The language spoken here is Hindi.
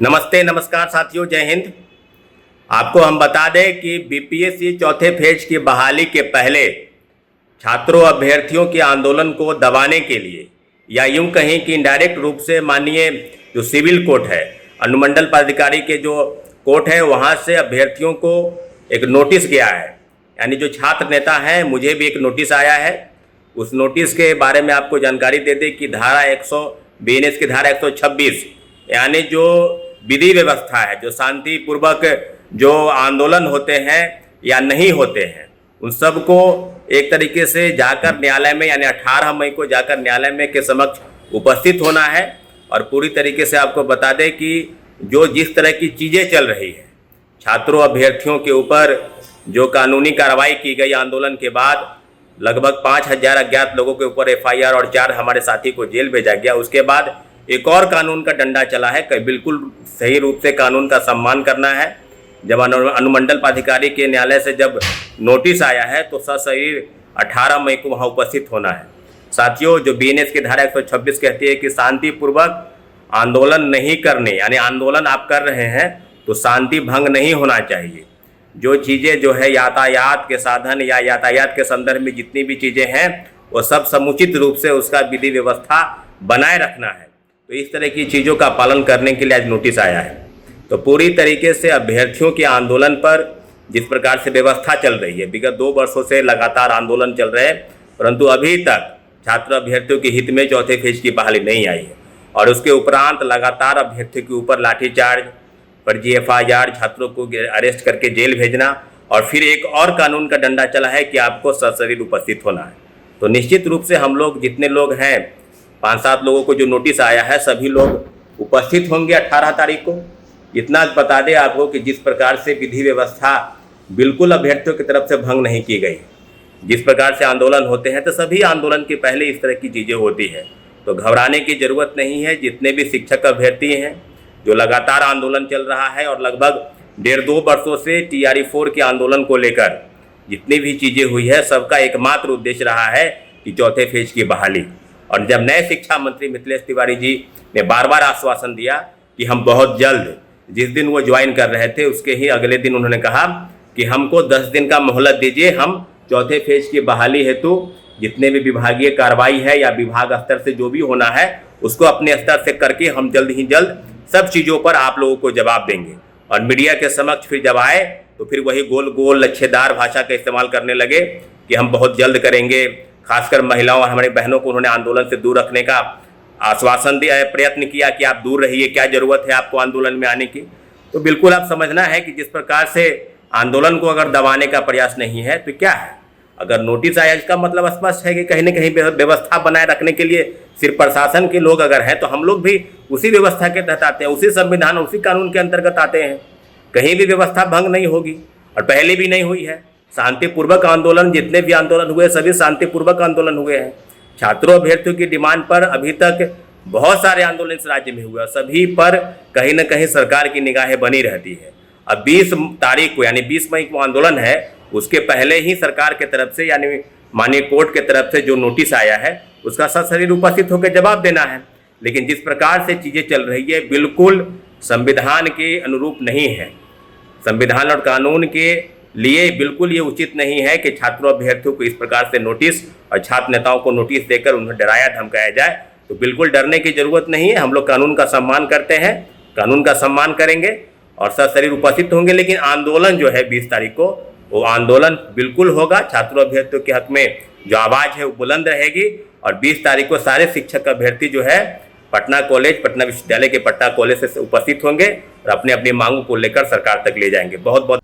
नमस्ते नमस्कार साथियों, जय हिंद। आपको हम बता दें कि बीपीएससी चौथे फेज की बहाली के पहले छात्रों अभ्यर्थियों के आंदोलन को दबाने के लिए या यूं कहें कि इनडायरेक्ट रूप से माननीय जो सिविल कोर्ट है, अनुमंडल पदाधिकारी के जो कोर्ट है, वहां से अभ्यर्थियों को एक नोटिस गया है। यानी जो छात्र नेता हैं, मुझे भी एक नोटिस आया है। उस नोटिस के बारे में आपको जानकारी दे दें कि धारा 100 बीएनएस की धारा 126 यानी जो विधि व्यवस्था है, जो शांतिपूर्वक जो आंदोलन होते हैं या नहीं होते हैं, उन सब को एक तरीके से जाकर न्यायालय में यानी 18 मई को जाकर न्यायालय में के समक्ष उपस्थित होना है। और पूरी तरीके से आपको बता दें कि जो जिस तरह की चीज़ें चल रही है, छात्रों अभ्यर्थियों के ऊपर जो कानूनी कार्रवाई की गई आंदोलन के बाद, लगभग 5000 अज्ञात लोगों के ऊपर एफआईआर और 4 हमारे साथी को जेल भेजा गया। उसके बाद एक और कानून का डंडा चला है कि बिल्कुल सही रूप से कानून का सम्मान करना है। जब अनुमंडल पदाधिकारी के न्यायालय से जब नोटिस आया है तो सशरीर 18 मई को वहाँ उपस्थित होना है। साथियों, जो बीएनएस की धारा 126 कहती है कि शांतिपूर्वक आंदोलन नहीं करने, यानी आंदोलन आप कर रहे हैं तो शांति भंग नहीं होना चाहिए। जो चीज़ें जो है यातायात के साधन या यातायात के संदर्भ में जितनी भी चीज़ें हैं, वो सब समुचित रूप से उसका विधि व्यवस्था बनाए रखना है। तो इस तरह की चीज़ों का पालन करने के लिए आज नोटिस आया है। तो पूरी तरीके से अभ्यर्थियों के आंदोलन पर जिस प्रकार से व्यवस्था चल रही है, विगत 2 वर्षों से लगातार आंदोलन चल रहे हैं, परंतु अभी तक छात्र अभ्यर्थियों के हित में चौथे फेज की बहाली नहीं आई है। और उसके उपरांत लगातार अभ्यर्थियों के ऊपर लाठीचार्ज, फर्जी एफआईआर, छात्रों को अरेस्ट करके जेल भेजना, और फिर एक और कानून का डंडा चला है कि आपको सशरीर उपस्थित होना है। तो निश्चित रूप से हम लोग जितने लोग हैं, 5-7 लोगों को जो नोटिस आया है, सभी लोग उपस्थित होंगे 18 तारीख को। इतना बता दें आपको कि जिस प्रकार से विधि व्यवस्था बिल्कुल अभ्यर्थियों की तरफ से भंग नहीं की गई। जिस प्रकार से आंदोलन होते हैं तो सभी आंदोलन के पहले इस तरह की चीज़ें होती है, तो घबराने की ज़रूरत नहीं है। जितने भी शिक्षक अभ्यर्थी हैं, जो लगातार आंदोलन चल रहा है और लगभग 1.5-2 वर्षों से TRE-4 के आंदोलन को लेकर जितनी भी चीज़ें हुई है, सबका एकमात्र उद्देश्य रहा है कि चौथे फेज की बहाली। और जब नए शिक्षा मंत्री मिथिलेश तिवारी जी ने बार बार आश्वासन दिया कि हम बहुत जल्द, जिस दिन वो ज्वाइन कर रहे थे उसके ही अगले दिन उन्होंने कहा कि हमको 10 दिन का मोहलत दीजिए, हम चौथे फेज की बहाली हेतु जितने भी विभागीय कार्रवाई है या विभाग स्तर से जो भी होना है उसको अपने स्तर से करके हम जल्द ही जल्द सब चीज़ों पर आप लोगों को जवाब देंगे। और मीडिया के समक्ष फिर जब आए तो फिर वही गोल गोल लच्छेदार भाषा का इस्तेमाल करने लगे कि हम बहुत जल्द करेंगे। खासकर महिलाओं और हमारी बहनों को उन्होंने आंदोलन से दूर रखने का आश्वासन दिया, प्रयत्न किया कि आप दूर रहिए, क्या ज़रूरत है आपको आंदोलन में आने की। तो बिल्कुल आप समझना है कि जिस प्रकार से आंदोलन को अगर दबाने का प्रयास नहीं है तो क्या है। अगर नोटिस आया, इसका मतलब स्पष्ट है कि कहीं न कहीं व्यवस्था बनाए रखने के लिए सिर्फ प्रशासन के लोग अगर हैं, तो हम लोग भी उसी व्यवस्था के तहत आते हैं, उसी संविधान उसी कानून के अंतर्गत आते हैं। कहीं भी व्यवस्था भंग नहीं होगी और पहले भी नहीं हुई है। शांतिपूर्वक आंदोलन, जितने भी आंदोलन हुए सभी शांतिपूर्वक आंदोलन हुए हैं। छात्रों अभ्यर्थियों की डिमांड पर अभी तक बहुत सारे आंदोलन इस राज्य में हुए, सभी पर कहीं न कहीं सरकार की निगाहें बनी रहती है। अब 20 तारीख को यानी 20 मई को आंदोलन है, उसके पहले ही सरकार के तरफ से यानी माननीय कोर्ट के तरफ से जो नोटिस आया है उसका सशरीर उपस्थित होकर जवाब देना है। लेकिन जिस प्रकार से चीज़ें चल रही है बिल्कुल संविधान के अनुरूप नहीं है। संविधान और कानून के लिए बिल्कुल ये उचित नहीं है कि छात्रों अभ्यर्थियों को इस प्रकार से नोटिस और छात्र नेताओं को नोटिस देकर उन्हें डराया धमकाया जाए। तो बिल्कुल डरने की जरूरत नहीं है। हम लोग कानून का सम्मान करते हैं, कानून का सम्मान करेंगे और सशरीर उपस्थित होंगे। लेकिन आंदोलन जो है 20 तारीख को, वो आंदोलन बिल्कुल होगा। छात्रों अभ्यर्थियों के हक में जो आवाज़ है वो बुलंद रहेगी। और 20 तारीख को सारे शिक्षक अभ्यर्थी जो है पटना कॉलेज, पटना विश्वविद्यालय के पटना कॉलेज से उपस्थित होंगे और अपनी अपनी मांगों को लेकर सरकार तक ले जाएंगे। बहुत बहुत